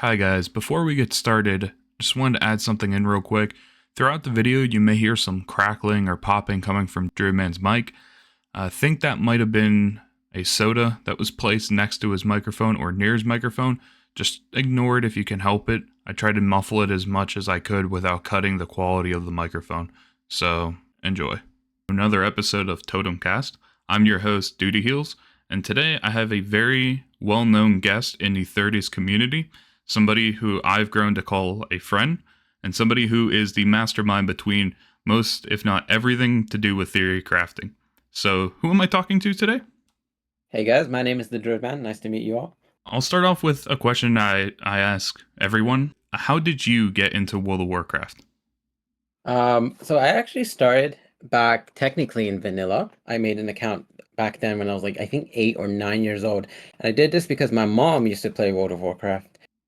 Hi guys, before we get started, just wanted to add something in real quick. Throughout the video, you may hear some crackling or popping coming from TheDruidMan's mic. I think that might have been a soda that was placed next to his microphone or near his microphone. Just ignore it if you can help it. I tried to muffle it as much as I could without cutting the quality of the microphone. So, enjoy. Another episode of TotemCast. I'm your host, Duty Heals, and today I have a very well-known guest in the 30s community, somebody who I've grown to call a friend, and somebody who is the mastermind between most, if not everything, to do with theory crafting. So, who am I talking to today? Hey guys, my name is TheDruidMan. Nice to meet you all. I'll start off with a question I ask everyone. How did you get into World of Warcraft? So I actually started back technically in vanilla. I made an account back then when I was like, I think 8 or 9 years old. And I did this because my mom used to play World of Warcraft.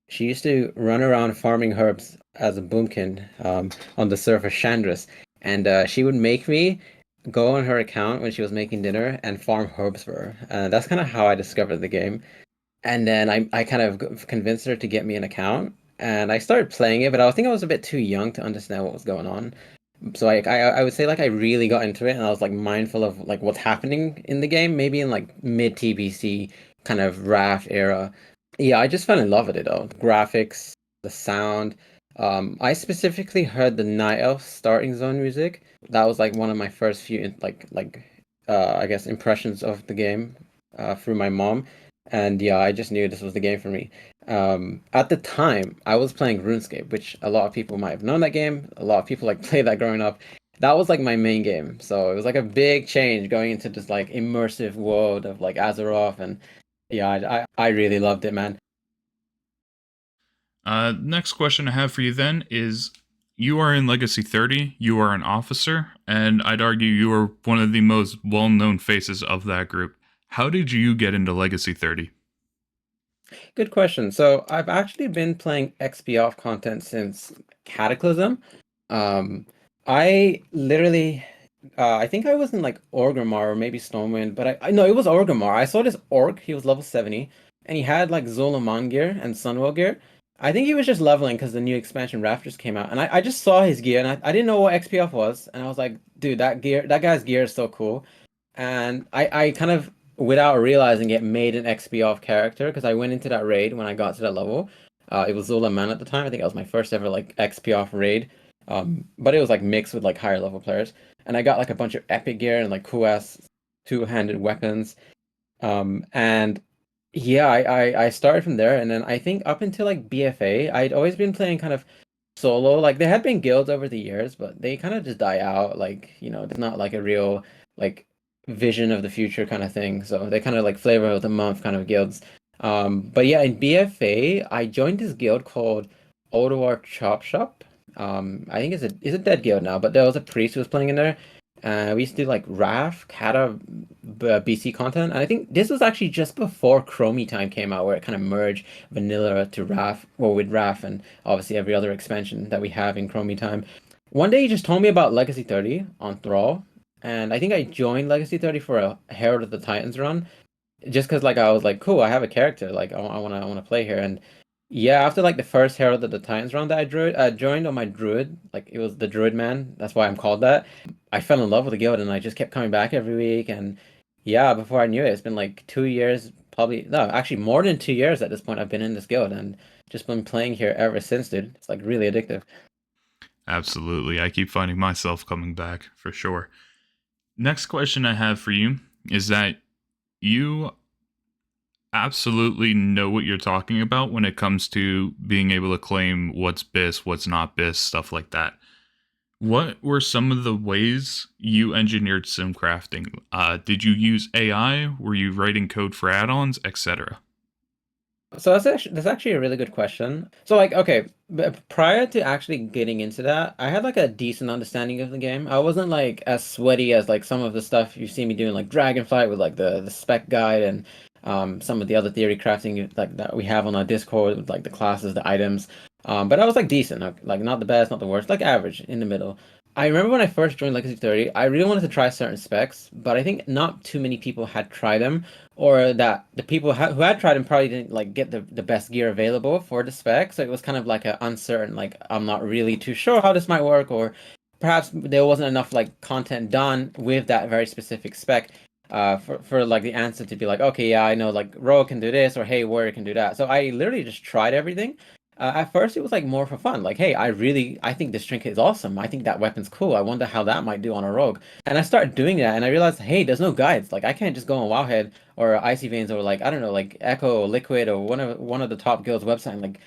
She used to run around farming herbs as a boomkin on the surfer Chandris. And she would make me go on her account when she was making dinner and farm herbs for her. That's kind of how I discovered the game. And then I kind of convinced her to get me an account, and I started playing it, but I think I was a bit too young to understand what was going on. So I would say like I really got into it, and I was like mindful of like what's happening in the game, maybe in like mid TBC kind of Raft era. Yeah, I just fell in love with it though. Graphics, the sound. I specifically heard the Night Elf starting zone music. That was like one of my first few I guess impressions of the game through my mom. And yeah, I just knew this was the game for me. At the time, I was playing RuneScape, which a lot of people might have known that game. A lot of people like played that growing up. That was like my main game. So it was like a big change going into this like immersive world of like Azeroth, and yeah, I really loved it, man. Next question I have for you then is, you are in Legacy 30, you are an officer, and I'd argue you are one of the most well known faces of that group. How did you get into Legacy 30? Good question. So I've actually been playing XP content since Cataclysm. Um, I literally, I think I was in like Orgrimmar or maybe Stormwind, but I no, it was Orgrimmar. I saw this orc. He was level 70, and he had like Zolaman gear and Sunwell gear. I think he was just leveling because the new expansion Rafters came out, and I just saw his gear, and I didn't know what XP was, and I was like, dude, that guy's gear is so cool. And I kind of, without realizing it, made an XP off character because I went into that raid when I got to that level. It was Zola Man at the time. I think that was my first ever like XP off raid. But it was like mixed with like higher level players. And I got like a bunch of epic gear and like cool ass two-handed weapons. And yeah, I started from there, and then I think up until like BFA, I'd always been playing kind of solo. Like there had been guilds over the years, but they kind of just die out. Like, there's not like a real like vision of the future kind of thing. So they kind of like flavor of the month kind of guilds. But yeah, in BFA, I joined this guild called Odawar Chop Shop. I think it's a dead guild now, but there was a priest who was playing in there. We used to do like RAF, Kata, BC content. And I think this was actually just before Chromie Time came out, where it kind of merged vanilla to RAF, or with RAF, and obviously every other expansion that we have in Chromie Time. One day he just told me about Legacy 30 on Thrall, and I think I joined Legacy 30 for a Herald of the Titans run, just because like I was like, cool, I have a character, like I wanna play here. And yeah, after like the first Herald of the Titans run that I joined on my druid, like it was the TheDruidMan, that's why I'm called that. I fell in love with the guild, and I just kept coming back every week. And yeah, before I knew it, it's been like 2 years, probably no, actually more than 2 years at this point. I've been in this guild and just been playing here ever since, dude. It's like really addictive. Absolutely, I keep finding myself coming back for sure. Next question I have for you is that you absolutely know what you're talking about when it comes to being able to claim what's BIS, what's not BIS, stuff like that. What were some of the ways you engineered sim crafting? Did you use AI? Were you writing code for add-ons, etc.? So that's actually a really good question. So like, okay, prior to actually getting into that, I had like a decent understanding of the game. I wasn't like as sweaty as like some of the stuff you see me doing, like Dragonflight with like the spec guide, and some of the other theory crafting like that we have on our Discord with like the classes, the items. But I was like decent, like not the best, not the worst, like average in the middle. I remember when I first joined Legacy 30, I really wanted to try certain specs, but I think not too many people had tried them, or that the people who had tried them probably didn't like get the best gear available for the spec. So it was kind of like a uncertain, like I'm not really too sure how this might work, or perhaps there wasn't enough like content done with that very specific spec. For like the answer to be like, okay, yeah, I know like Rogue can do this, or hey, Warrior can do that. So I literally just tried everything. At first, it was like more for fun. Like, hey, I think this trinket is awesome. I think that weapon's cool. I wonder how that might do on a rogue. And I started doing that, and I realized, hey, there's no guides. Like, I can't just go on Wowhead or Icy Veins or like I don't know, like Echo or Liquid or one of the top guilds website and like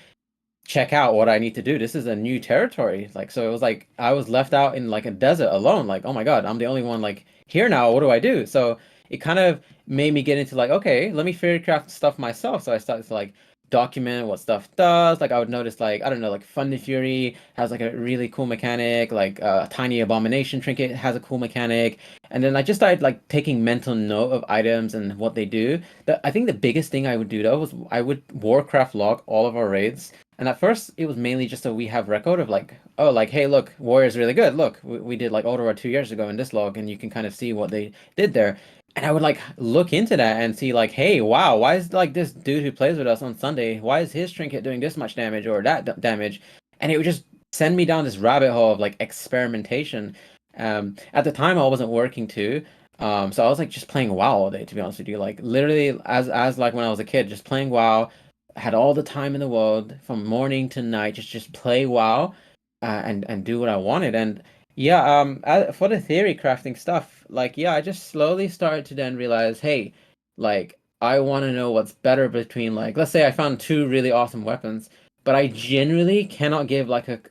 check out what I need to do. This is a new territory. Like, so it was like I was left out in like a desert alone. Like, oh my God, I'm the only one like here now. What do I do? So it kind of made me get into like, okay, let me theory craft stuff myself. So I started to like document what stuff does. Like I would notice like, I don't know, like Thunder Fury has like a really cool mechanic, like Tiny Abomination Trinket has a cool mechanic. And then I just started like taking mental note of items and what they do. I think the biggest thing I would do though was I would Warcraft log all of our raids. And at first, it was mainly just so we have record of like, oh, like, hey, look, Warrior's really good. Look, we did like Ottawa 2 years ago in this log, and you can kind of see what they did there. And I would like look into that and see like, hey, wow, why is like this dude who plays with us on Sunday, why is his trinket doing this much damage or that damage? And it would just send me down this rabbit hole of like experimentation. At the time, I wasn't working too. So I was like just playing WoW all day, to be honest with you. Like literally, as like when I was a kid, just playing WoW, had all the time in the world from morning to night, just play WoW, and do what I wanted. And yeah, for the theory crafting stuff, like yeah, I just slowly started to then realize, hey, like I want to know what's better between like let's say I found two really awesome weapons, but I genuinely cannot give like an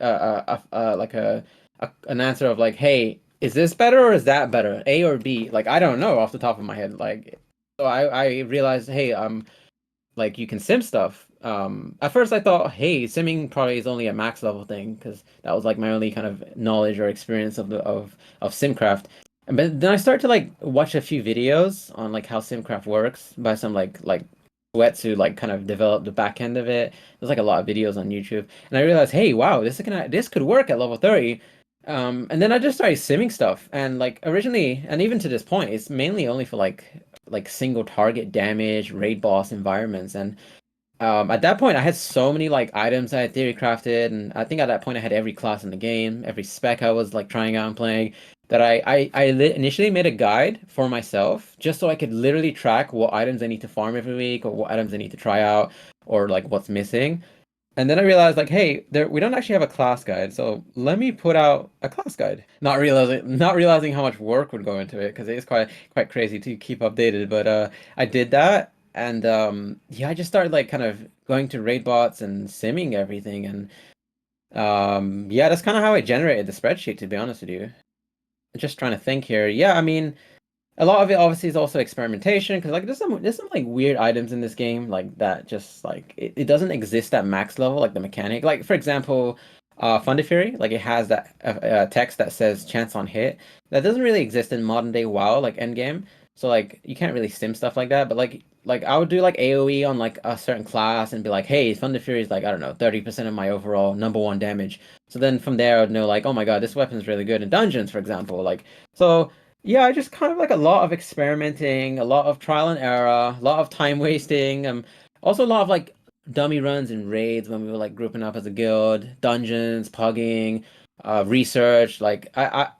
answer of like, hey, is this better or is that better, A or B? Like I don't know off the top of my head. Like so I realized, hey, like you can sim stuff. At first I thought, hey, simming probably is only a max level thing because that was like my only kind of knowledge or experience of simcraft. And but then I started to like watch a few videos on like how simcraft works by some like sweats who like kind of developed the back end of it. There's like a lot of videos on YouTube, and I realized, hey, wow, this could work at level 30. And then I just started simming stuff, and like originally, and even to this point, it's mainly only for like single target damage, raid boss environments. And at that point, I had so many like items I had theory crafted, and I think at that point I had every class in the game, every spec I was like trying out and playing. That initially made a guide for myself just so I could literally track what items I need to farm every week or what items I need to try out or like what's missing. And then I realized like, hey, we don't actually have a class guide, so let me put out a class guide. Not realizing how much work would go into it because it is quite crazy to keep updated. But I did that, and yeah, I just started like kind of going to raid bots and simming everything, and yeah, that's kind of how I generated the spreadsheet. To be honest with you, just trying to think here. Yeah, I mean a lot of it obviously is also experimentation because like there's some like weird items in this game like that just like it doesn't exist at max level like the mechanic like for example Thunder Fury like it has that text that says chance on hit that doesn't really exist in modern day WoW like endgame, so like you can't really sim stuff like that, but like I would do like AoE on like a certain class and be like, hey, Thunder Fury is like I don't know 30% of my overall number one damage, so then from there I would know like, oh my God, this weapon's really good in dungeons, for example. Like so yeah, I just kind of like a lot of experimenting, a lot of trial and error, a lot of time wasting, also a lot of like dummy runs and raids when we were like grouping up as a guild, dungeons, pugging, research. Like a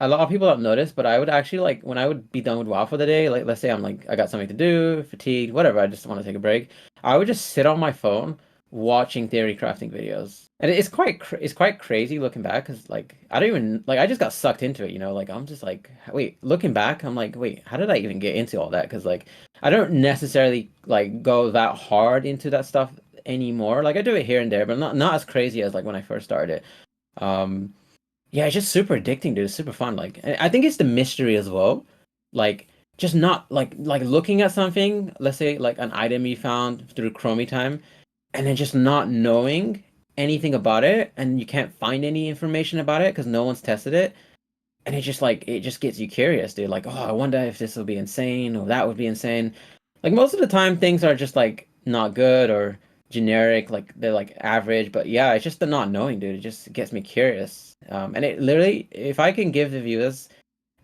lot of people don't notice, but I would actually like when I would be done with WoW for the day, like let's say I'm like I got something to do, fatigued, whatever, I just want to take a break. I would just sit on my phone watching theory crafting videos. And it's quite crazy looking back because like I don't even like I just got sucked into it, like I'm just like wait, looking back I'm like wait, how did I even get into all that? Because like I don't necessarily like go that hard into that stuff anymore. Like I do it here and there, but not as crazy as like when I first started. Um yeah, it's just super addicting, dude. It's super fun. Like, and I think it's the mystery as well. Like, just not like looking at something, let's say like an item you found through Chromie time, and then just not knowing anything about it, and you can't find any information about it because no one's tested it, and it just gets you curious, dude. Like, oh, I wonder if this will be insane or that would be insane. Like most of the time, things are just like not good or generic, like they're like average. But yeah, it's just the not knowing, dude. It just gets me curious. And it literally, if I can give the viewers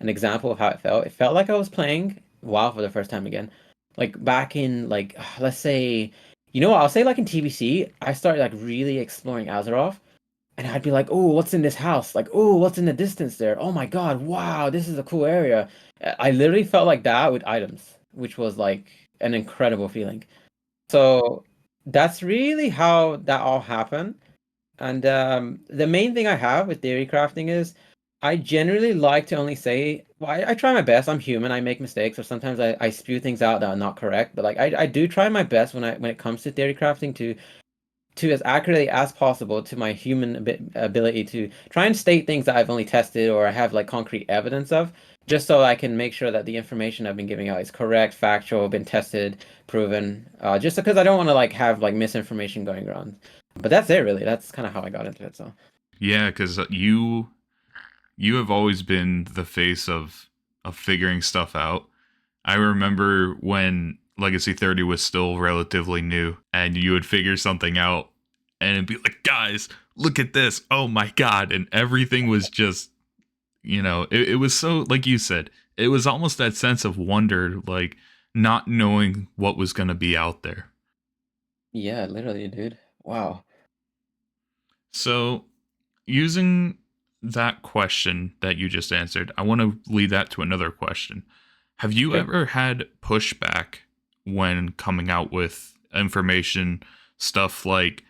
an example of how it felt like I was playing WoW for the first time again. Like back in like let's say, you know what, I'll say like in TBC, I started like really exploring Azeroth, and I'd be like, oh, what's in this house? Like, oh, what's in the distance there? Oh my God, wow, this is a cool area. I literally felt like that with items, which was like an incredible feeling. So that's really how that all happened. And the main thing I have with theory crafting is I generally like to only say, well, I try my best. I'm human. I make mistakes, or sometimes I spew things out that are not correct. But like I do try my best when it comes to theory crafting to as accurately as possible to my human ability to try and state things that I've only tested or I have like concrete evidence of, just so I can make sure that the information I've been giving out is correct, factual, been tested, proven. Just because I don't want to like have like misinformation going around. But that's it, really. That's kind of how I got into it. So Yeah, because you have always been the face of figuring stuff out. I remember when Legacy 30 was still relatively new and you would figure something out and it'd be like, guys, look at this. Oh my God. And everything was just, it was so, like you said, it was almost that sense of wonder, like not knowing what was going to be out there. yeah, literally, dude. Wow. So, using that question that you just answered, I want to lead that to another question. Have you Okay. ever had pushback when coming out with information, stuff like,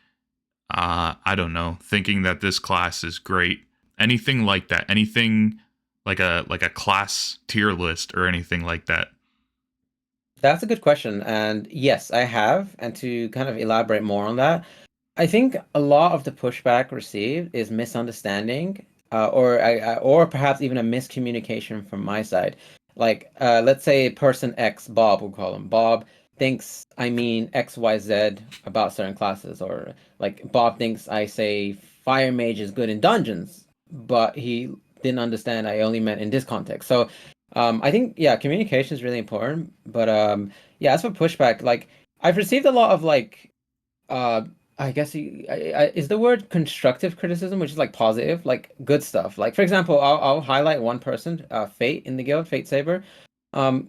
I don't know, thinking that this class is great, anything like that, anything like a class tier list or anything like that? That's a good question. And yes, I have. And to kind of elaborate more on that, I think a lot of the pushback received is misunderstanding, or perhaps even a miscommunication from my side. Like, let's say person X, Bob, we'll call him Bob, thinks I mean XYZ about certain classes, or like Bob thinks I say Fire Mage is good in dungeons, but he didn't understand I only meant in this context. So, I think yeah, communication is really important. But yeah, as for pushback, like I've received a lot of like uh I guess is the word constructive criticism, which is like positive, like good stuff. Like for example, I'll highlight one person, Fate in the guild, Fate Saber.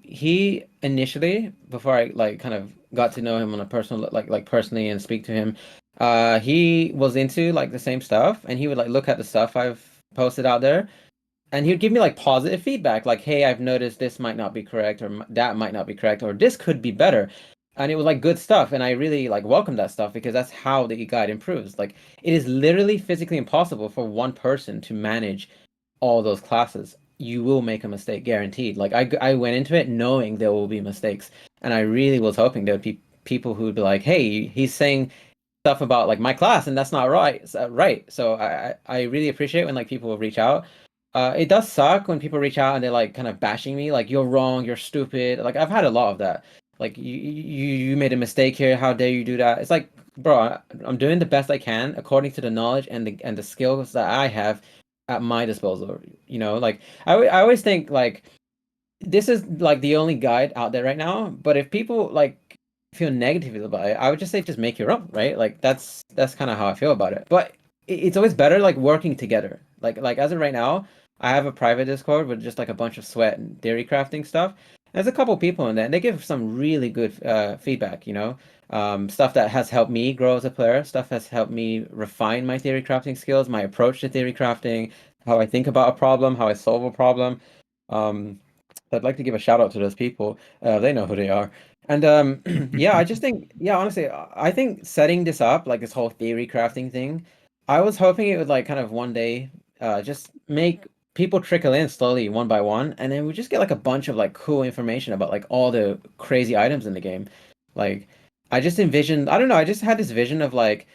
He initially, before I like kind of got to know him on a personal like personally and speak to him, he was into like the same stuff, and he would like look at the stuff I've posted out there, and he would give me like positive feedback, like, "Hey, I've noticed this might not be correct, or that might not be correct, or this could be better." And it was like good stuff, and I really like welcome that stuff because that's how the guide improves. Like, it is literally physically impossible for one person to manage all those classes. You will make a mistake, guaranteed. Like, I went into it knowing there will be mistakes, and I really was hoping there would be people who would be like, "Hey, he's saying stuff about like my class and that's not right, right." So I really appreciate when like people will reach out. It does suck when people reach out and they're like kind of bashing me, like you're wrong, you're stupid. Like I've had a lot of that. Like you made a mistake here, how dare you do that? It's like, bro, I'm doing the best I can according to the knowledge and the skills that I have at my disposal. Like I always think like this is like the only guide out there right now. But if people like feel negatively about it, I would just say just make your own, right? Like that's kind of how I feel about it. But it's always better like working together. Like as of right now, I have a private Discord with just like a bunch of sweat and dairy crafting stuff. There's a couple people in there, and they give some really good feedback. Stuff that has helped me grow as a player. Stuff has helped me refine my theory crafting skills, my approach to theory crafting, how I think about a problem, how I solve a problem. Um, I'd like to give a shout out to those people. They know who they are. And yeah, I just think, yeah, honestly, I think setting this up, like this whole theory crafting thing, I was hoping it would like kind of one day just make people trickle in slowly one by one, and then we just get like a bunch of like cool information about like all the crazy items in the game. Like, I just envisioned, I don't know, I just had this vision of like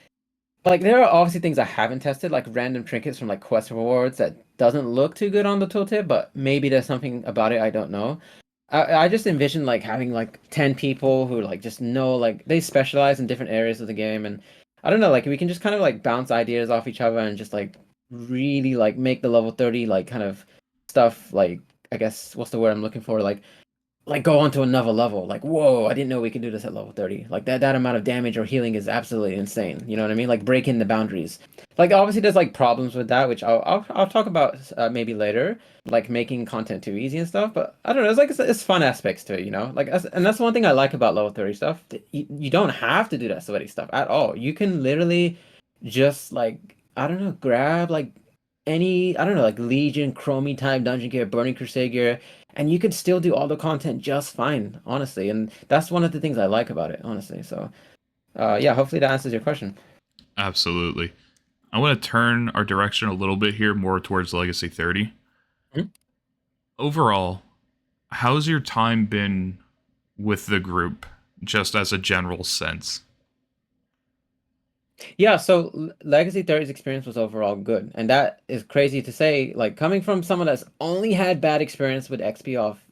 there are obviously things I haven't tested, like random trinkets from like quest rewards that doesn't look too good on the tooltip, but maybe there's something about it I don't know. I just envision like having like 10 people who like just know like they specialize in different areas of the game, and I don't know, like we can just kind of like bounce ideas off each other and just like really like make the level 30 like kind of stuff like I guess what's the word I'm looking for? like go on to another level. Like, whoa, I didn't know we could do this at level 30. Like that amount of damage or healing is absolutely insane. You know what I mean? Like breaking the boundaries. Like obviously there's like problems with that, which I'll talk about maybe later, like making content too easy and stuff. But I don't know, it's fun aspects to it, you know? Like and that's one thing I like about level 30 stuff. You don't have to do that sweaty stuff at all. You can literally just like I don't know, grab like any I don't know, like Legion, Chromie type dungeon gear, Burning Crusade gear, and you could still do all the content just fine, honestly. And that's one of the things I like about it, honestly. So, yeah, hopefully that answers your question. Absolutely. I want to turn our direction a little bit here more towards Legacy 30. Mhm. Overall, how's your time been with the group, just as a general sense? Yeah, so Legacy 30's experience was overall good. And that is crazy to say, like coming from someone that's only had bad experience with XP off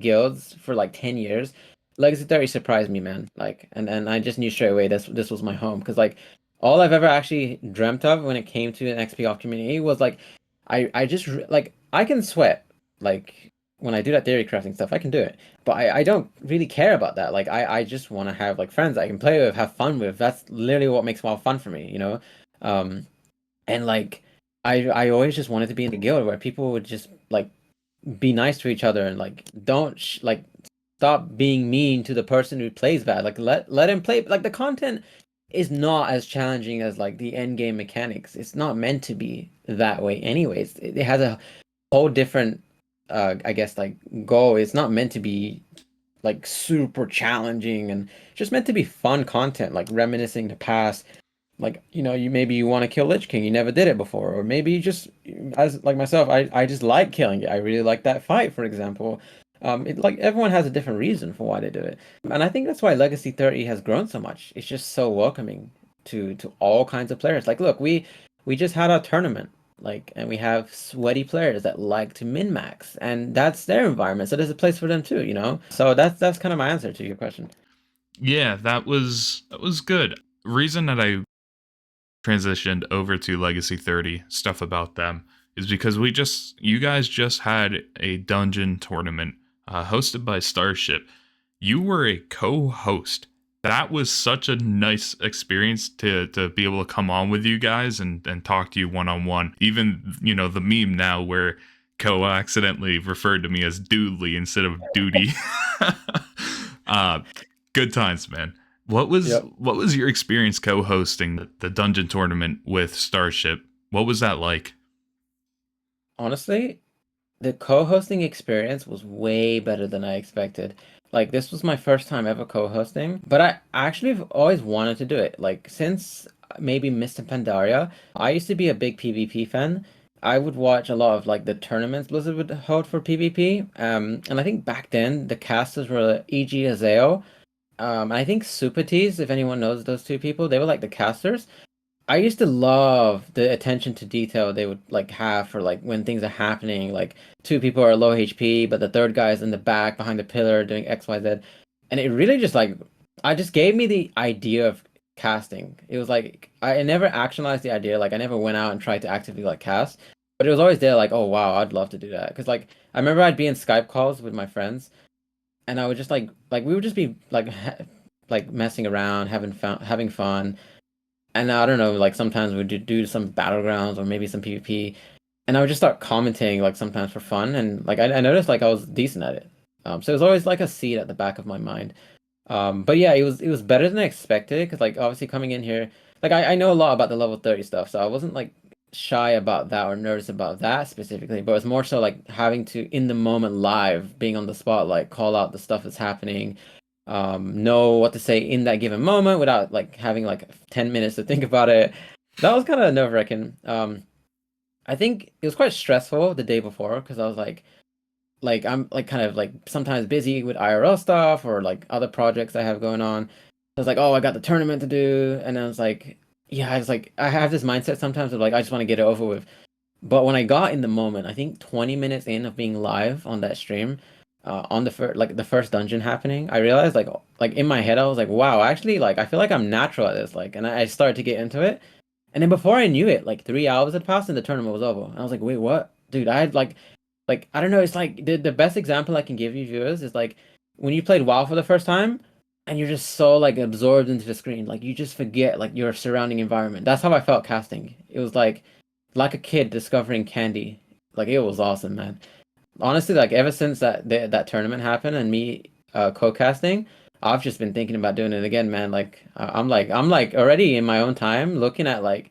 guilds for like 10 years, Legacy 30 surprised me, man. Like and I just knew straight away this was my home because like all I've ever actually dreamt of when it came to an XP off community was like I just like I can sweat like when I do that theory crafting stuff, I can do it. But I don't really care about that. Like I just want to have like friends I can play with, have fun with. That's literally what makes WoW fun for me, you know? Um and like I always just wanted to be in a guild where people would just like be nice to each other and like don't like stop being mean to the person who plays bad. Like let him play. Like the content is not as challenging as like the end game mechanics. It's not meant to be that way anyways. It has a whole different I guess like goal. It's not meant to be like super challenging and just meant to be fun content, like reminiscing the past. Like, you know, you maybe you want to kill Lich King, you never did it before, or maybe you just as like myself, I just like killing it. I really like that fight, for example. Like everyone has a different reason for why they do it. And I think that's why Legacy 30 has grown so much. It's just so welcoming to all kinds of players. Like, look, we just had our tournament. Like, and we have sweaty players that like to min-max, and that's their environment. So there's a place for them too, you know? So that's kind of my answer to your question. Yeah, that was good. Reason that I transitioned over to Legacy 30 stuff about them is because you guys just had a dungeon tournament hosted by Starship. You were a co-host. That was such a nice experience to be able to come on with you guys and talk to you one on one. Even the meme now where Co accidentally referred to me as Doodly instead of Duty. uh, Good times, man. Yep. What was your experience co-hosting the dungeon tournament with Starship? What was that like? Honestly, the co-hosting experience was way better than I expected. Like this was my first time ever co-hosting, but I actually have always wanted to do it. Like since maybe Mr. Pandaria, I used to be a big PvP fan. I would watch a lot of like the tournaments Blizzard would hold for PvP. And I think back then the casters were E.G. Azeo. I think Super Tees, if anyone knows those two people, they were like the casters. I used to love the attention to detail they would like have for like when things are happening, like two people are low HP, but the third guy is in the back behind the pillar doing XYZ. And it really just like I just gave me the idea of casting. It was like I never actionalized the idea, like I never went out and tried to actively like cast, but it was always there like, oh wow, I'd love to do that. Because like I remember I'd be in Skype calls with my friends and I would just like we would just be like like messing around, having fun and I don't know, like sometimes we do some battlegrounds or maybe some PvP, and I would just start commenting like sometimes for fun, and like I noticed like I was decent at it. So it was always like a seed at the back of my mind. But yeah, it was better than I expected because like obviously coming in here, like I know a lot about the level 30 stuff, so I wasn't like shy about that or nervous about that specifically, but it's more so like having to in the moment live, being on the spot, like call out the stuff that's happening, know what to say in that given moment without like having like 10 minutes to think about it. That was kind of nerve-wracking. I think it was quite stressful the day before because I was like I'm like kind of like sometimes busy with IRL stuff or like other projects I have going on. I was like, oh, I got the tournament to do, and I was like, yeah, I was like, I have this mindset sometimes of like I just want to get it over with. But when I got in the moment, I think 20 minutes in of being live on that stream, on the first like the first dungeon happening, I realized like in my head I was like, wow, actually like I feel like I'm natural at this. Like, and I started to get into it, and then before I knew it, like 3 hours had passed and the tournament was over. And I was like, wait, what, dude? I had like Like I don't know, it's like the best example I can give you viewers is like when you played WoW for the first time and you're just so like absorbed into the screen, like you just forget like your surrounding environment. That's how I felt casting. It was like a kid discovering candy. Like it was awesome, man. Honestly, like ever since that tournament happened and me co-casting, I've just been thinking about doing it again, man. Like I'm like already in my own time looking at like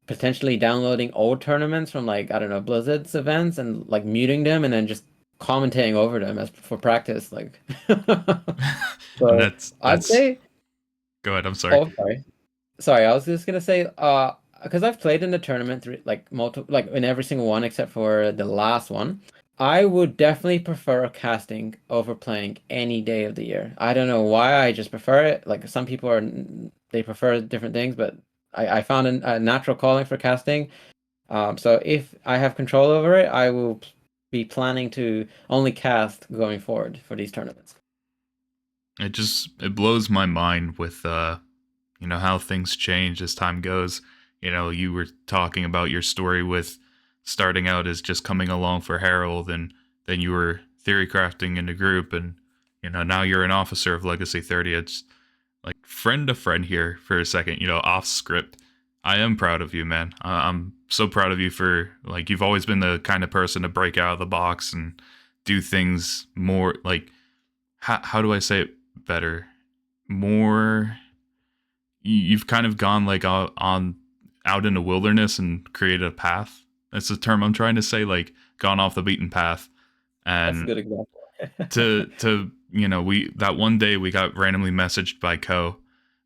potentially downloading old tournaments from like I don't know Blizzard's events and like muting them and then just commentating over them as for practice. Like, And so I'd that's say, go ahead. I'm sorry. oh sorry, I was just gonna say because I've played in the tournament like multiple like in every single one except for the last one. I would definitely prefer casting over playing any day of the year. I don't know why, I just prefer it. Like some people are they prefer different things, but I found a natural calling for casting. So if I have control over it, I will be planning to only cast going forward for these tournaments. It blows my mind with how things change as time goes. You were talking about your story with starting out as just coming along for Harold, and then you were theory crafting in the group, and now you're an officer of Legacy 30. It's like friend to friend here for a second, off script. I am proud of you, man. I'm so proud of you for like you've always been the kind of person to break out of the box and do things more like how do I say it better? More you've kind of gone like out in the wilderness and created a path. That's the term I'm trying to say, like gone off the beaten path. That's a And good example. to we that one day we got randomly messaged by Co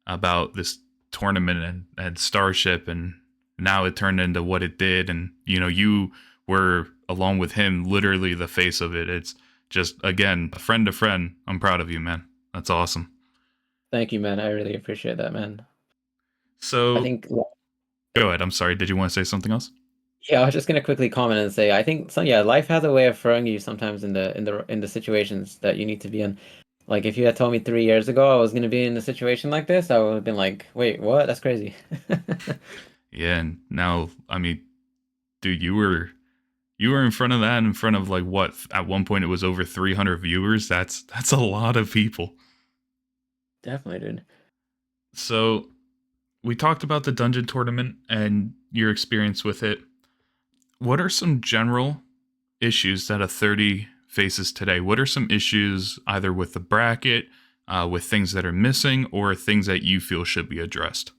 about this tournament and Starship, and now it turned into what it did, and you were along with him literally the face of it. It's just again a friend to friend. I'm proud of you, man. That's awesome. Thank you, man. I really appreciate that, man. I So think, go ahead. I'm sorry. Did you want to say something else? yeah, I was just gonna quickly comment and say I think some yeah, life has a way of throwing you sometimes in the situations that you need to be in. Like if you had told me 3 years ago I was gonna be in a situation like this, I would have been like, wait, what? That's crazy. Yeah, and now I mean, dude, you were in front of that, in front of like what at one point it was over 300 viewers. That's a lot of people. Definitely, dude. So we talked about the dungeon tournament and your experience with it. What are some general issues that a 30 faces today? What are some issues either with the bracket, with things that are missing, or things that you feel should be addressed?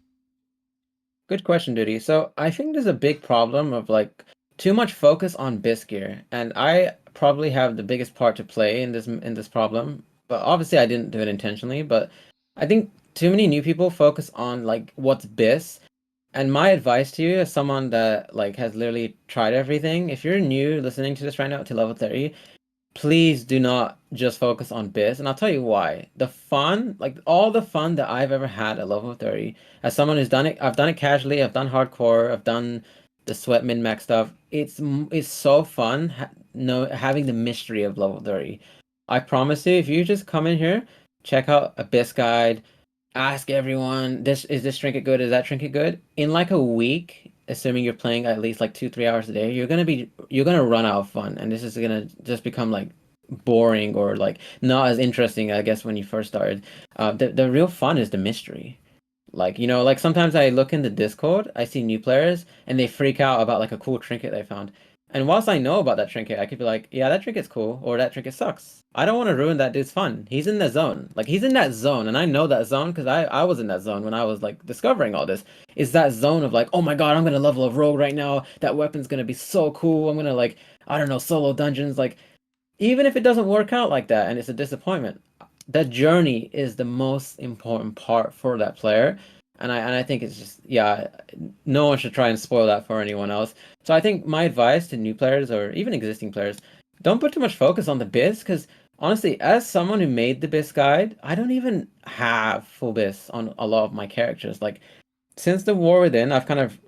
Good question, Duty. So I think there's a big problem of like too much focus on Bisgear, and I probably have the biggest part to play in this problem. But obviously, I didn't do it intentionally. But I think too many new people focus on like what's Bis. And my advice to you, as someone that like has literally tried everything, if you're new listening to this right now to level 30, please do not just focus on biz, and I'll tell you why. The fun, like all the fun that I've ever had at level 30, as someone who's done it, I've done it casually, I've done hardcore, I've done the sweat min max stuff. It's so fun having the mystery of level 30. I promise you, if you just come in here, check out a biz guide, ask everyone, this trinket good? Is that trinket good? In like a week, assuming you're playing at least like 2, 3 hours a day, you're gonna run out of fun, and this is gonna just become like boring or like not as interesting, I guess, when you first started. The real fun is the mystery. Like, like sometimes I look in the Discord, I see new players and they freak out about like a cool trinket they found. And whilst I know about that trinket, I could be like, yeah, that trinket's cool, or that trinket sucks. I don't want to ruin that dude's fun. He's in the zone. Like he's in that zone, and I know that zone because I was in that zone when I was like discovering all this. Is that zone of like, oh my god, I'm gonna level a rogue right now. That weapon's gonna be so cool. I'm gonna like, I don't know, solo dungeons. Like even if it doesn't work out like that and it's a disappointment, the journey is the most important part for that player. And I think it's just yeah, no one should try and spoil that for anyone else. So I think my advice to new players or even existing players, don't put too much focus on the biz because honestly, as someone who made the biz guide, I don't even have full biz on a lot of my characters. Like since the war within, I've kind of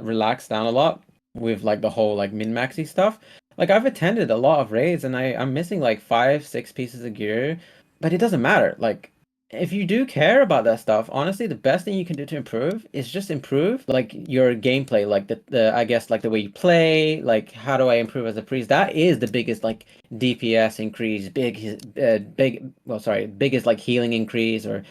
relaxed down a lot with like the whole like min-maxy stuff. Like I've attended a lot of raids and I'm missing like 5, 6 pieces of gear, but it doesn't matter. Like if you do care about that stuff, honestly, the best thing you can do to improve is just improve like your gameplay, like the I guess like the way you play, like how do I improve as a priest? That is the biggest like DPS increase, biggest like healing increase, or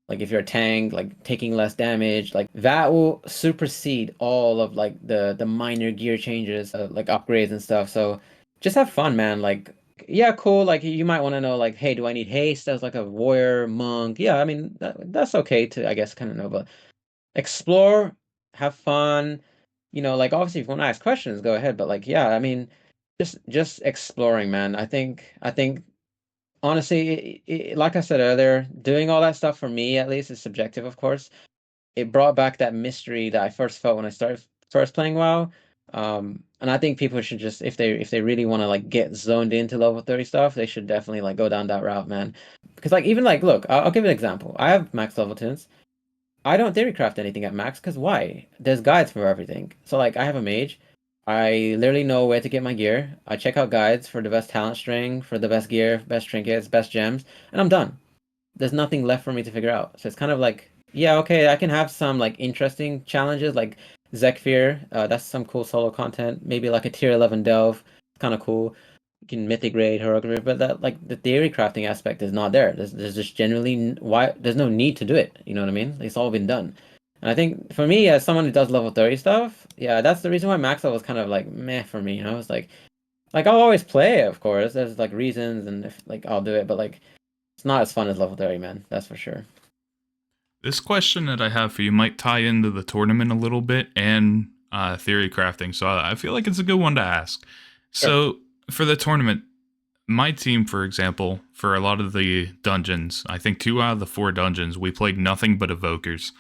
like if you're a tank, like taking less damage, like that will supersede all of like the minor gear changes, like upgrades and stuff. So just have fun, man. Like yeah, cool. Like you might want to know, like, hey, do I need haste as like a warrior monk? Yeah, I mean that's okay to, I guess, kind of know, but explore, have fun. Like obviously if you want to ask questions, go ahead. But like, yeah, I mean, just exploring, man. I think honestly, like I said earlier, doing all that stuff for me at least is subjective, of course. It brought back that mystery that I first felt when I started first playing WoW. And I think people should just, if they really want to like get zoned into level 30 stuff, they should definitely like go down that route, man. Because like even like look, I'll give you an example. I have max level tunes. I don't theorycraft anything at max because why? There's guides for everything. So like I have a mage. I literally know where to get my gear. I check out guides for the best talent string, for the best gear, best trinkets, best gems, and I'm done. There's nothing left for me to figure out. So it's kind of like, yeah, okay, I can have some like interesting challenges like Zekfir. That's some cool solo content. Maybe like a tier 11 delve, kind of cool. You can mythic grade hieroglyphy, but that like the theory crafting aspect is not there. There's just generally why there's no need to do it. You know what I mean? It's all been done. And I think for me, as someone who does level 30 stuff, yeah, that's the reason why max level was kind of like meh for me. It's like I'll always play it, of course. There's like reasons, and if like I'll do it, but like it's not as fun as level 30, man. That's for sure. This question that I have for you might tie into the tournament a little bit and theory crafting, so I feel like it's a good one to ask. Sure. So, for the tournament, my team, for example, for a lot of the dungeons, I think 2 out of the 4 dungeons, we played nothing but evokers.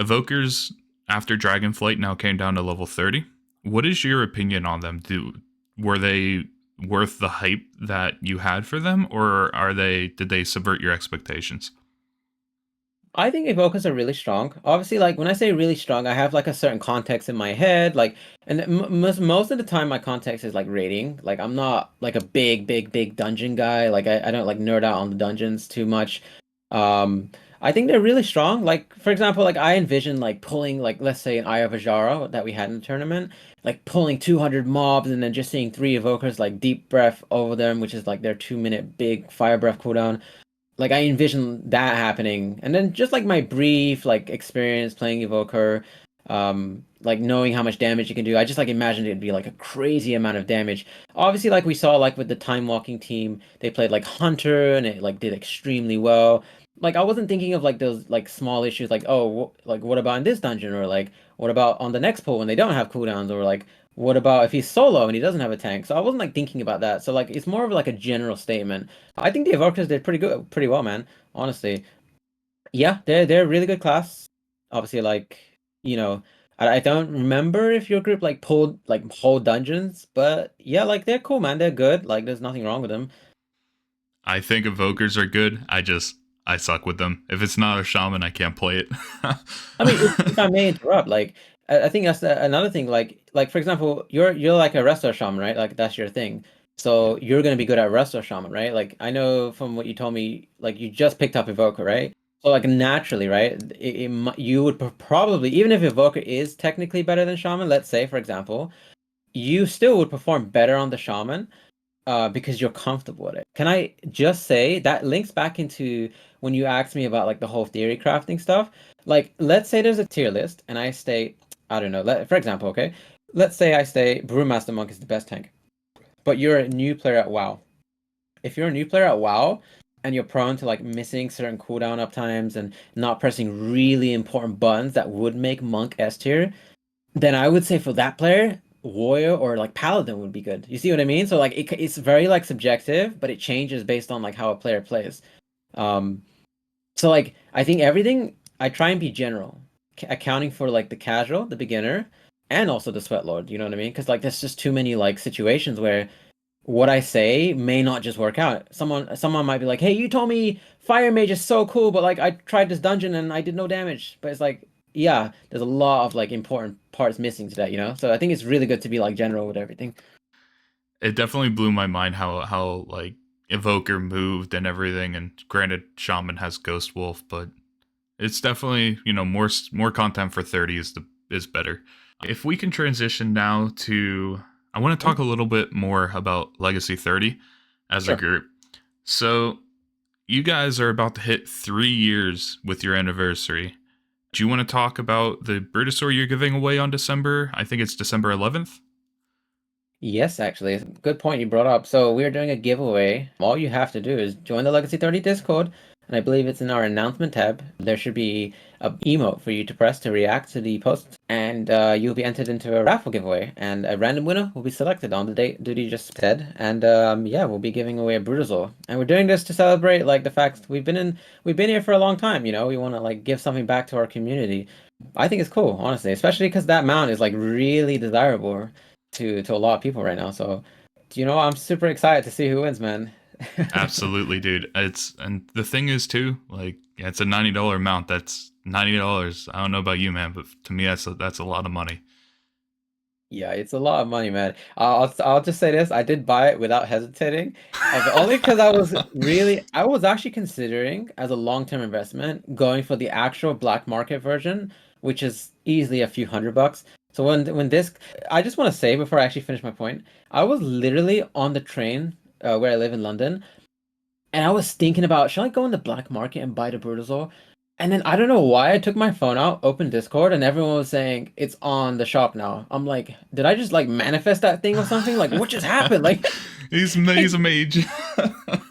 Evokers, after Dragonflight, now came down to level 30. What is your opinion on them? Were they worth the hype that you had for them, or did they subvert your expectations? I think evokers are really strong. Obviously, like when I say really strong, I have like a certain context in my head. Like, and most of the time, my context is like raiding. Like, I'm not like a big dungeon guy. Like, I don't like nerd out on the dungeons too much. Um, I think they're really strong. Like, for example, like I envision like pulling like let's say an Eye of Ajara that we had in the tournament, like pulling 200 mobs and then just seeing 3 evokers like deep breath over them, which is like their 2-minute big fire breath cooldown. Like I envision that happening, and then just like my brief like experience playing Evoker, like knowing how much damage you can do, I just like imagined it'd be like a crazy amount of damage. Obviously, like we saw like with the time walking team, they played like Hunter and it like did extremely well. Like I wasn't thinking of like those like small issues like oh like what about in this dungeon, or like what about on the next pull when they don't have cooldowns, or like what about if he's solo and he doesn't have a tank. So I wasn't like thinking about that. So like it's more of like a general statement. I think the Evoca's did pretty well, man. Honestly, yeah, they're a really good class. Obviously, like I don't remember if your group like pulled like whole dungeons, but yeah, like they're cool, man. They're good. Like there's nothing wrong with them. I think evokers are good. I suck with them. If it's not a shaman, I can't play it. I mean, if I may interrupt, like I think that's another thing. Like for example, you're like a resto shaman, right? Like that's your thing. Yeah. So you're gonna be good at resto shaman, right? Like I know from what you told me, like you just picked up Evoker, right? So like naturally, right? You would probably, even if Evoker is technically better than shaman, let's say for example, you still would perform better on the shaman because you're comfortable with it. Can I just say that links back into when you asked me about like the whole theory crafting stuff? Like, let's say there's a tier list and I stay, I don't know, for example, okay, let's say I stay Brewmaster Monk is the best tank, but you're a new player at WoW. If you're a new player at WoW and you're prone to like missing certain cooldown up times and not pressing really important buttons that would make Monk S tier, then I would say for that player, warrior or like paladin would be good. You see what I mean? So like it's very like subjective, but it changes based on like how a player plays. Um, so like I think everything I try and be general, accounting for like the casual, the beginner, and also the sweat lord. You know what I mean? Because like there's just too many like situations where what I say may not just work out. Someone might be like, "Hey, you told me Fire Mage is so cool, but like I tried this dungeon and I did no damage." But it's like, yeah, there's a lot of like important parts missing to that. So I think it's really good to be like general with everything. It definitely blew my mind how like evoker moved and everything. And granted, shaman has ghost wolf, but it's definitely, more content for 30 is better. If we can transition now to, I want to Mhm. talk a little bit more about Legacy 30 as a Sure. group. So you guys are about to hit 3 years with your anniversary. Do you want to talk about the Brutosaur you're giving away on December? I think it's December 11th. Yes, actually. Good point you brought up. So we're doing a giveaway. All you have to do is join the Legacy 30 Discord, and I believe it's in our announcement tab. There should be a emote for you to press to react to the post, and you'll be entered into a raffle giveaway, and a random winner will be selected on the date Duty just said. And yeah, we'll be giving away a Brutasaur. And we're doing this to celebrate like the fact we've been here for a long time, you know. We want to like give something back to our community. I think it's cool, honestly, especially because that mount is like really desirable to a lot of people right now. So, I'm super excited to see who wins, man. Absolutely, dude. And the thing is too, like, yeah, it's a $90 amount. That's $90. I don't know about you, man, but to me that's a lot of money. Yeah, it's a lot of money, man. I'll just say this: I did buy it without hesitating, only because I was actually considering as a long-term investment going for the actual black market version, which is easily a few $100. So when this, I just want to say before I actually finish my point, I was literally on the train where I live in London. And I was thinking about, should I go in the black market and buy the Brutasaur? And then I don't know why I took my phone out, opened Discord, and everyone was saying it's on the shop now. I'm like, did I just like manifest that thing or something? Like, what just happened? Like, He's a mage.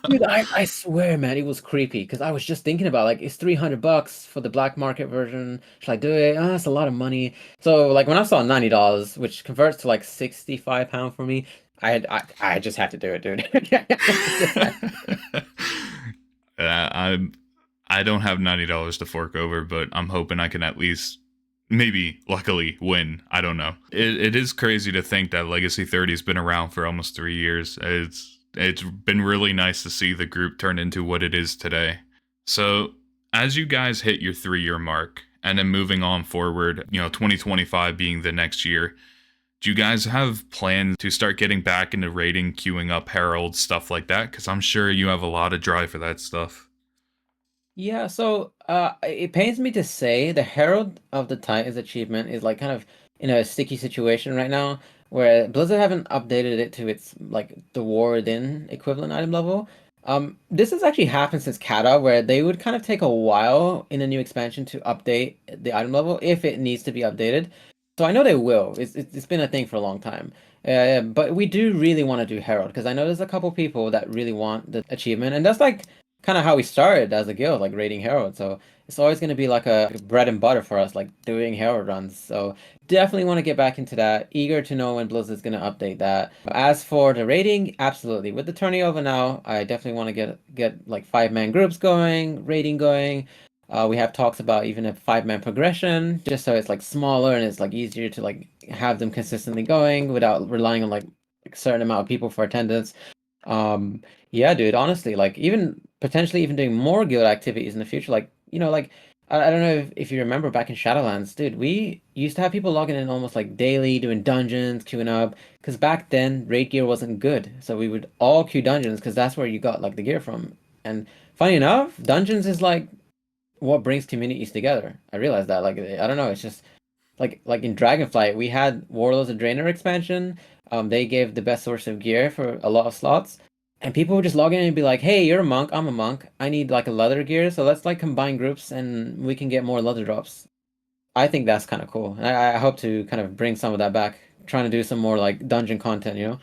dude, I swear, man, it was creepy because I was just thinking about like, it's $300 for the black market version. Should I do it? Oh, that's a lot of money. So like when I saw $90, which converts to like £65 for me, I just had to do it, dude. I just had I'm I don't have $90 to fork over, but I'm hoping I can at least maybe luckily win. I don't know. It is crazy to think that Legacy 30 has been around for almost 3 years. It's been really nice to see the group turn into what it is today. So as you guys hit your 3 year mark and then moving on forward, 2025 being the next year, do you guys have plans to start getting back into rating, queuing up Herald, stuff like that? Because I'm sure you have a lot of drive for that stuff. Yeah, so it pains me to say the Herald of the Titans achievement is like kind of in a sticky situation right now, where Blizzard haven't updated it to its like the War Within equivalent item level. This has actually happened since Kata, where they would kind of take a while in a new expansion to update the item level if it needs to be updated. So I know they will. It's been a thing for a long time. But we do really want to do Herald because I know there's a couple people that really want the achievement, and that's like kind of how we started as a guild, like raiding Herald. So it's always going to be like a bread and butter for us, like doing Herald runs. So definitely want to get back into that. Eager to know when Blizzard's going to update that. As for the raiding, absolutely. With the turning over now, I definitely want to get like 5-man groups going, raiding going. We have talks about even a 5-man progression, just so it's like smaller and it's like easier to like have them consistently going without relying on like a certain amount of people for attendance. Um, yeah, dude, honestly, like even potentially even doing more guild activities in the future, like, like I don't know if you remember back in Shadowlands, dude, we used to have people logging in almost like daily, doing dungeons, queuing up, because back then raid gear wasn't good. So we would all queue dungeons because that's where you got like the gear from. And funny enough, dungeons is like what brings communities together. I realized that. Like I don't know, it's just like in Dragonflight, we had Warlords of Draenor expansion. They gave the best source of gear for a lot of slots, and people would just log in and be like, "Hey, you're a monk. I'm a monk. I need like a leather gear, so let's like combine groups and we can get more leather drops." I think that's kind of cool, and I hope to kind of bring some of that back. Trying to do some more like dungeon content, you know?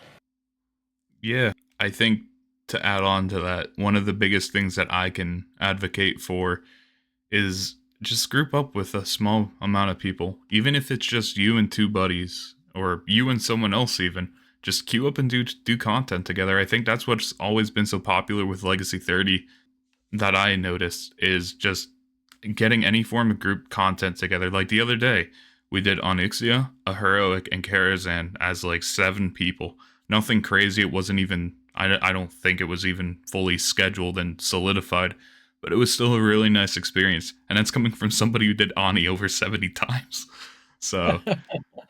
Yeah, I think to add on to that, one of the biggest things that I can advocate for is just group up with a small amount of people. Even if it's just you and two buddies or you and someone else even, just queue up and do content together. I think that's what's always been so popular with Legacy 30 that I noticed is just getting any form of group content together. Like the other day, we did Onyxia, a heroic, and Karazhan as like 7 people. Nothing crazy. It wasn't even. I don't think it was even fully scheduled and solidified, but it was still a really nice experience. And that's coming from somebody who did Ani over 70 times. So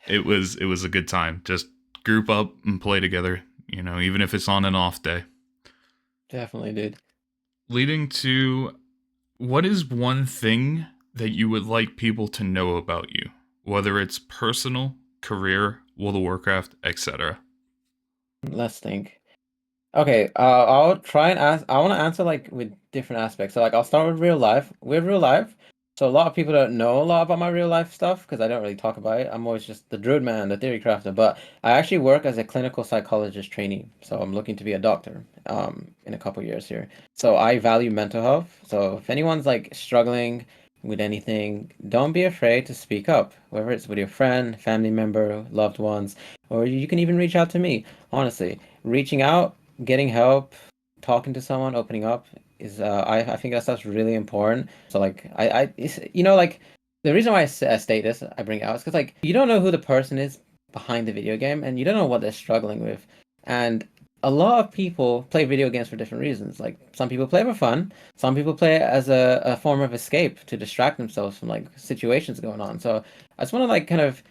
it was a good time. Just group up and play together. Even if it's on an off day. Definitely, dude. Leading to, what is one thing that you would like people to know about you? Whether it's personal, career, World of Warcraft, etc. Let's think. Okay, I'll try and ask. I want to answer like with different aspects. So like, I'll start with real life. With real life, so a lot of people don't know a lot about my real life stuff because I don't really talk about it. I'm always just the druid man, the theory crafter. But I actually work as a clinical psychologist trainee. So I'm looking to be a doctor in a couple years here. So I value mental health. So if anyone's like struggling with anything, don't be afraid to speak up, whether it's with your friend, family member, loved ones, or you can even reach out to me. Honestly, reaching out, getting help, talking to someone, opening up is I think that stuff's really important. So like like the reason why I state this, I bring it out is because like you don't know who the person is behind the video game, and you don't know what they're struggling with. And a lot of people play video games for different reasons. Like some people play for fun, some people play it as a form of escape to distract themselves from like situations going on. So I just want to like kind of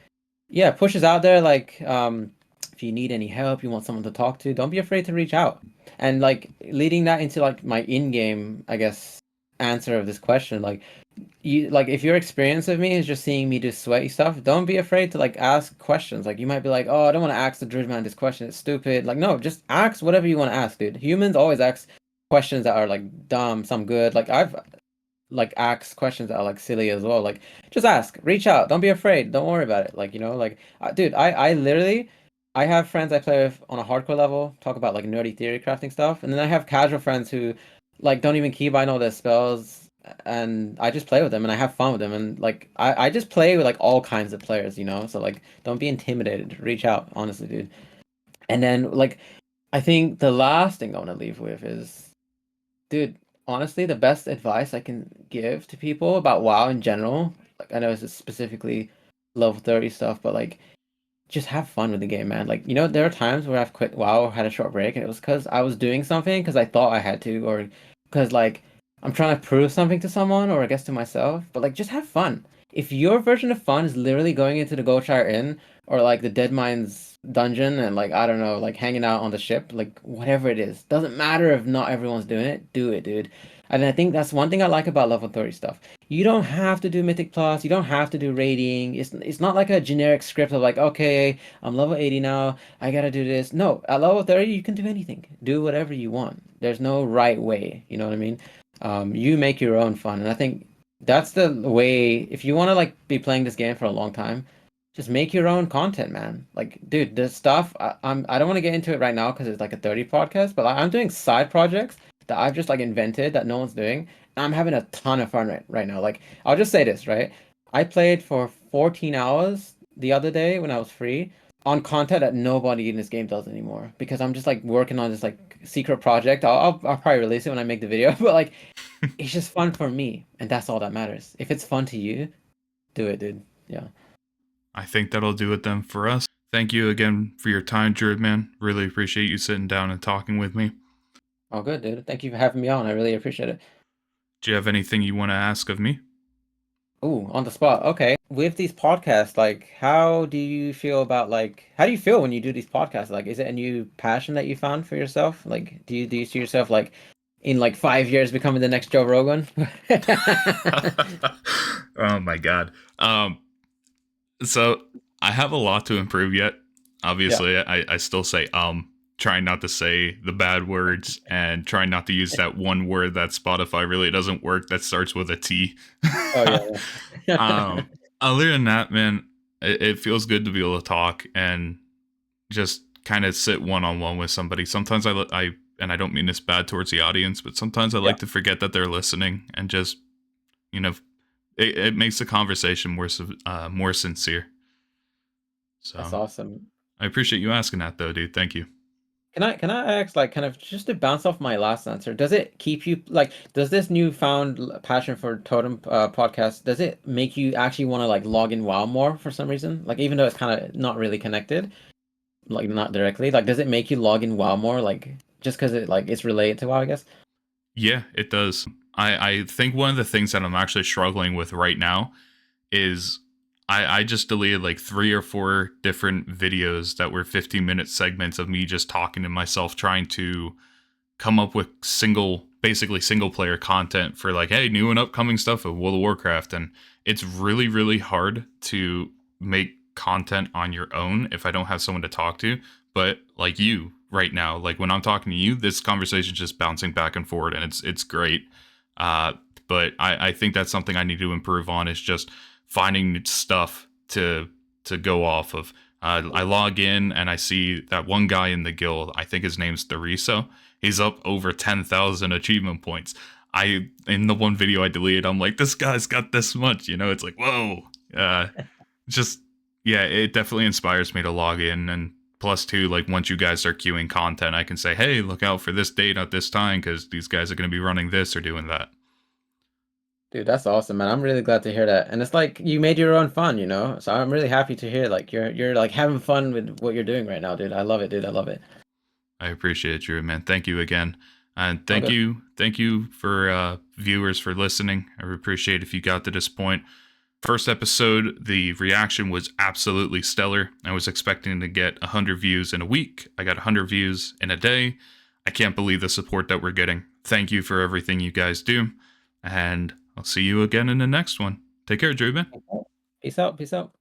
yeah, pushes out there like if you need any help, you want someone to talk to, don't be afraid to reach out. And like leading that into like my in-game, I guess, answer of this question, like you like if your experience of me is just seeing me do sweaty stuff, don't be afraid to like ask questions. Like you might be like, "Oh, I don't want to ask the DruidMan this question. It's stupid." Like no, just ask whatever you want to ask, dude. Humans always ask questions that are like dumb, some good. Like I've like ask questions that are like silly as well. Like just ask, reach out, don't be afraid, don't worry about it. Like like, dude, I literally, I have friends I play with on a hardcore level, talk about like nerdy theory crafting stuff, and then I have casual friends who like don't even keybind all their spells, and I just play with them and I have fun with them, and like I just play with like all kinds of players, So like, don't be intimidated, reach out, honestly, dude. And then like, I think the last thing I want to leave with is, dude, honestly, the best advice I can give to people about WoW in general, like I know it's specifically level 30 stuff, but like just have fun with the game, man. Like, there are times where I've quit WoW or had a short break, and it was because I was doing something because I thought I had to, or because like I'm trying to prove something to someone, or I guess to myself. But like, just have fun. If your version of fun is literally going into the Goldshire Inn or like the Dead Mines dungeon and like I don't know, like hanging out on the ship, like whatever it is, doesn't matter if not everyone's doing it. Do it, dude. And I think that's one thing I like about level 30 stuff. You don't have to do Mythic Plus. You don't have to do raiding. It's not like a generic script of like, okay, I'm level 80 now. I gotta do this. No, at level 30, you can do anything. Do whatever you want. There's no right way. You know what I mean? You make your own fun, and I think that's the way. If you want to like be playing this game for a long time, just make your own content, man. Like, dude, the stuff I don't want to get into it right now because it's like a 30 podcast, but I'm doing side projects that I've just like invented that no one's doing. I'm having a ton of fun right now. Like, I'll just say this, right? I played for 14 hours the other day when I was free on content that nobody in this game does anymore because I'm just like working on this like secret project. I'll probably release it when I make the video, but like it's just fun for me, and that's all that matters. If it's fun to you, do it, dude. Yeah. I think that'll do it then for us. Thank you again for your time, DruidMan. Really appreciate you sitting down and talking with me. All good, dude. Thank you for having me on. I really appreciate it. Do you have anything you want to ask of me? Ooh, on the spot. Okay. With these podcasts, like, how do you feel about like how do you feel when you do these podcasts? Like, is it a new passion that you found for yourself? Like, do you see yourself like in like 5 years becoming the next Joe Rogan? Oh my god. So I have a lot to improve yet. Yeah. Obviously, I still say trying not to say the bad words and trying not to use that one word that Spotify really doesn't work that starts with a T. Oh yeah. Yeah. um, Other than that, man, it feels good to be able to talk and just kind of sit one on one with somebody. Sometimes I and I don't mean this bad towards the audience, but sometimes I Yeah. like to forget that they're listening and just you know it makes the conversation more sincere. That's So awesome. I appreciate you asking that though, dude. Thank you. Can I ask like kind of just to bounce off my last answer? Does it keep you like does this newfound passion for Totem podcast does it make you actually want to like log in WoW more for some reason? Like even though it's kind of not really connected, like not directly, like does it make you log in WoW more like just because it like it's related to WoW, I guess? Yeah, it does. I think one of the things that I'm actually struggling with right now is I just deleted like 3 or 4 different videos that were 15-minute segments of me just talking to myself, trying to come up with basically single player content for like, hey, new and upcoming stuff of World of Warcraft. And it's really, really hard to make content on your own if I don't have someone to talk to. But like you right now, like when I'm talking to you, this conversation is just bouncing back and forward, and it's great. Uh, but I think that's something I need to improve on, is just finding stuff to go off of. I log in and I see that one guy in the guild. I think his name's Theriso. He's up over 10,000 achievement points. In the one video I deleted, I'm like, this guy's got this much. You know, it's like, whoa. Just yeah, it definitely inspires me to log in. And plus two, like once you guys start queuing content, I can say, hey, look out for this date at this time because these guys are going to be running this or doing that. Dude, that's awesome, man. I'm really glad to hear that. And it's like you made your own fun, you know? So I'm really happy to hear like you're like having fun with what you're doing right now, dude. I love it, dude. I love it. I appreciate it, Drew, man. Thank you again. And All good. thank you for viewers for listening. I appreciate if you got to this point. First episode, the reaction was absolutely stellar. I was expecting to get 100 views in a week. I got 100 views in a day. I can't believe the support that we're getting. Thank you for everything you guys do. And I'll see you again in the next one. Take care, Drew, man. Peace out. Peace out.